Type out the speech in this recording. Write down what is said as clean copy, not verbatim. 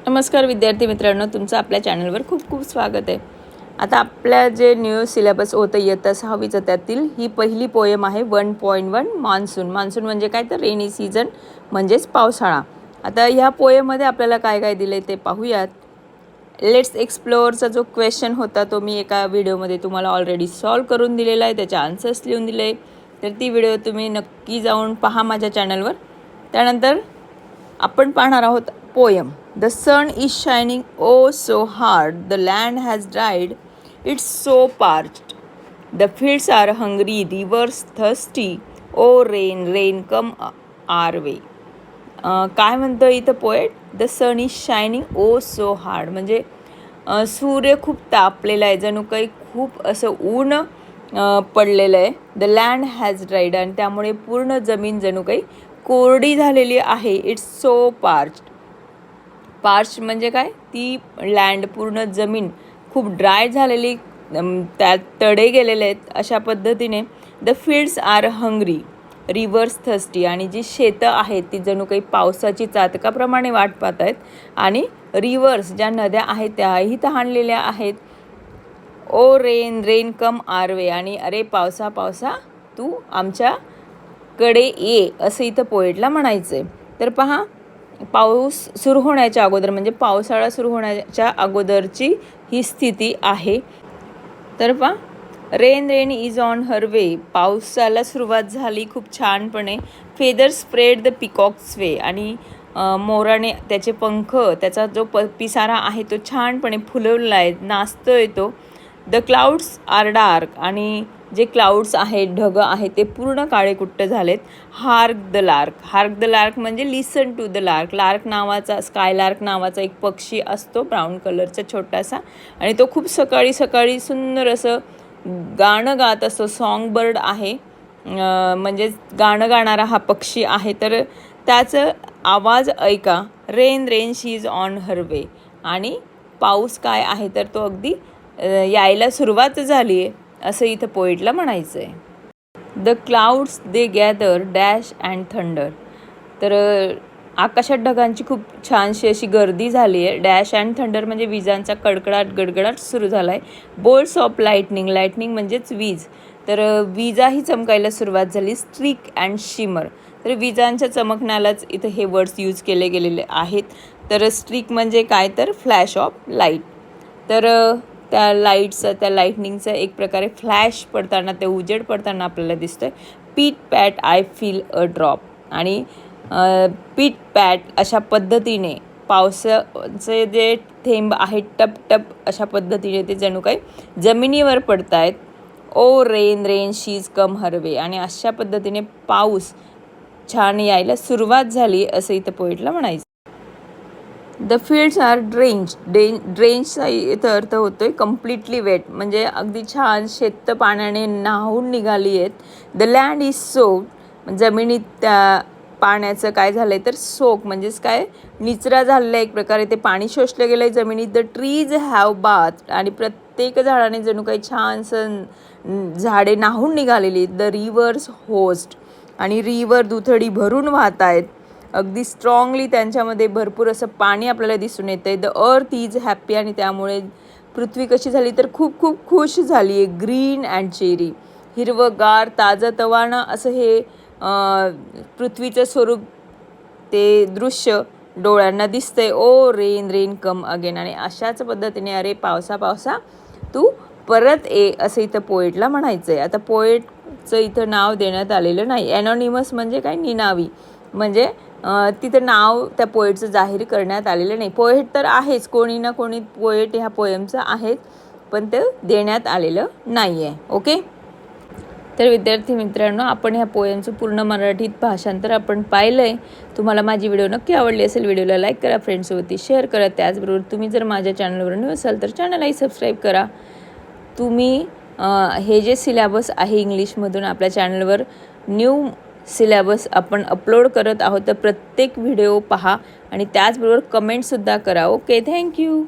नमस्कार विद्यार्थी मित्रांनो, तुमचं आपल्या चॅनलवर खूप खूप स्वागत आहे। आता आपल्या जे न्यू सिलेबस होतं इयत्ता 6वीचं त्यातील ही पहिली पोएम आहे 1.1 मान्सून। मान्सून म्हणजे काय तर रेनी सीझन म्हणजेच पावसाळा। आता ह्या पोएममध्ये आपल्याला काय काय दिले ते पाहूयात। लेट्स एक्सप्लोअरचा जो क्वेश्चन होता तो मी एका व्हिडिओमध्ये तुम्हाला ऑलरेडी सॉल्व करून दिलेला आहे, त्याचे आन्सर्स लिहून दिले, तर ती व्हिडिओ तुम्ही नक्की जाऊन पहा माझ्या चॅनलवर। त्यानंतर आपण पाहणार आहोत poem. The sun is shining oh so hard, the land has dried, it's so parched. The fields are hungry, rivers thirsty, oh rain, rain come our way. काय म्हणतो इथं poet? The sun is shining o so hard, म्हणजे सूर्य खूप तापलेला आहे, जणू काही खूप असं ऊन पडलेलं आहे। द लँड हॅज ड्राईड, आणि त्यामुळे पूर्ण जमीन जणू काही कोरडी झालेली आहे। इट्स सो पार्च्ड, पार्च म्हणजे काय, ती लँड पूर्ण जमीन खूप ड्राय झालेली, त्यात तडे गेलेले आहेत अशा पद्धतीने। The fields are hungry, rivers thirsty, आणि जी शेतं आहेत ती जणू काही पावसाची चातकाप्रमाणे वाट पाहत आहेत, आणि रिव्हर्स ज्या नद्या आहेत त्याही तहानलेल्या आहेत। ओ रेन, रेन कम आर वे, आणि अरे पावसा पावसा तू आमच्याकडे ये, असं इथं पोएटला म्हणायचं आहे। तर पहा, पाऊस सुरू होण्याच्या अगोदर म्हणजे पावसाळा सुरू होण्याच्या अगोदरची ही स्थिती आहे। तर पहा, rain rain is on her way, पावसाला सुरुवात झाली खूप छानपणे। Feather spread the peacock's way, आणि मोराने त्याचे पंख, त्याचा जो पिसारा आहे तो छानपणे फुलवला आहे, नाचतोय तो। द क्लाउड्स आर डार्क, आणि जे क्लाउड्स आहेत, ढग आहेत, ते पूर्ण काळेकुट्ट झालेत। Hark the lark, hark the lark म्हणजे लिसन टू द लार्क। लार्क नावाचा, स्काय लार्क नावाचा एक पक्षी असतो ब्राऊन कलरचा छोटासा, आणि तो खूप सकाळी सकाळी सुंदर असं गाणं गात असतो। सॉन्ग बर्ड आहे, म्हणजे गाणं गाणारा हा पक्षी आहे, तर त्याचं आवाज ऐका। Rain rain she is on her way, आणि पाऊस काय आहे तर तो अगदी यायला सुरुवात झाली आहे, असं इथं पोएटला म्हणायचं आहे। The clouds they gather dash and thunder, तर आकाशात ढगांची खूप छानशी अशी गर्दी झाली आहे। डॅश अँड थंडर म्हणजे विजांचा कडकडाट गडगडाट सुरू झाला आहे। बोल्ट्स ऑफ लाईटनिंग, लाईटनिंग म्हणजेच वीज, तर विजाही चमकायला सुरुवात झाली। स्ट्रीक अँड शिमर, तर विजांच्या चमकण्यालाच इथं हे वर्ड्स यूज केले गेलेले आहेत। तर स्ट्रीक म्हणजे काय तर फ्लॅश ऑफ लाईट, तर त्या लाईटचं, त्या लाईटनिंगचं एक प्रकारे फ्लॅश पडताना, ते उजेड पडताना आपल्याला दिसतोय। पीट पॅट आय फील अ ड्रॉप, आणि पीट पॅट अशा पद्धतीने पावसाचे जे थेंब आहेत टप टप अशा पद्धतीने ते जणू काही जमिनीवर पडत आहेत। ओ रेन रेन शीज कम हर वे, आणि अशा पद्धतीने पाऊस छान यायला सुरुवात झाली, असं इथं पोएटला म्हणायचं। द फील्ड्स आर ड्रेंचचा इथं अर्थ होतोय कम्प्लिटली वेट, म्हणजे अगदी छान शेत पाण्याने न्हाऊन निघाली आहेत। द लँड इज सोक्ड, जमिनीत त्या पाण्याचं काय झालं आहे तर सोक म्हणजेच काय, निचरा झालेला आहे एक प्रकारे, ते पाणी शोषलं गेलं आहे जमिनीत। द ट्रीज हॅव बाथ, आणि प्रत्येक झाडाने जणू काही छानसं झाडे न्हाऊन निघालेली। द रिव्हर्स होस्ट, आणि रिव्हर दुथडी भरून वाहत आहेत, अगदी स्ट्रॉंगली त्यांच्यामध्ये भरपूर असं पाणी आपल्याला दिसून येतं आहे। द अर्थ इज हॅप्पी, आणि त्यामुळे पृथ्वी कशी झाली तर खूप खूप खुश झाली आहे। ग्रीन अँड चेरी, हिरवंगार ताजंतवानं असं हे पृथ्वीचं स्वरूप, ते दृश्य डोळ्यांना दिसतंय। ओ रेन रेन कम अगेन, आणि अशाच पद्धतीने अरे पावसा पावसा तू परत ये, असं इथं पोएटला म्हणायचं आहे। आता पोएटचं इथं नाव देण्यात आलेलं नाही। ॲनॉनिमस म्हणजे काय, निनावी, म्हणजे तिथं नाव त्या पोएटचं जाहीर करण्यात आलेलं नाही। पोएट तर आहेच, कोणी ना कोणी पोएट ह्या पोएमचं आहेच, पण ते देण्यात आलेलं नाही आहे। ओके, तर विद्यार्थी मित्रांनो, आपण ह्या पोएमचं पूर्ण मराठीत भाषांतर आपण पाहिलं आहे। तुम्हाला माझी व्हिडिओ नक्की आवडली असेल, व्हिडिओला लाईक करा, फ्रेंड्ससोबत शेअर करा। त्याचबरोबर तुम्ही जर माझ्या चॅनलवर न्यू असाल तर चॅनललाही सबस्क्राईब करा। तुम्ही हे जे सिलेबस आहे इंग्लिशमधून आपल्या चॅनलवर न्यू सिलेबस आपण अपलोड करत आहोत, तर प्रत्येक व्हिडिओ पहा, आणि त्याचबरोबर कमेंटसुद्धा करा। Okay, thank you.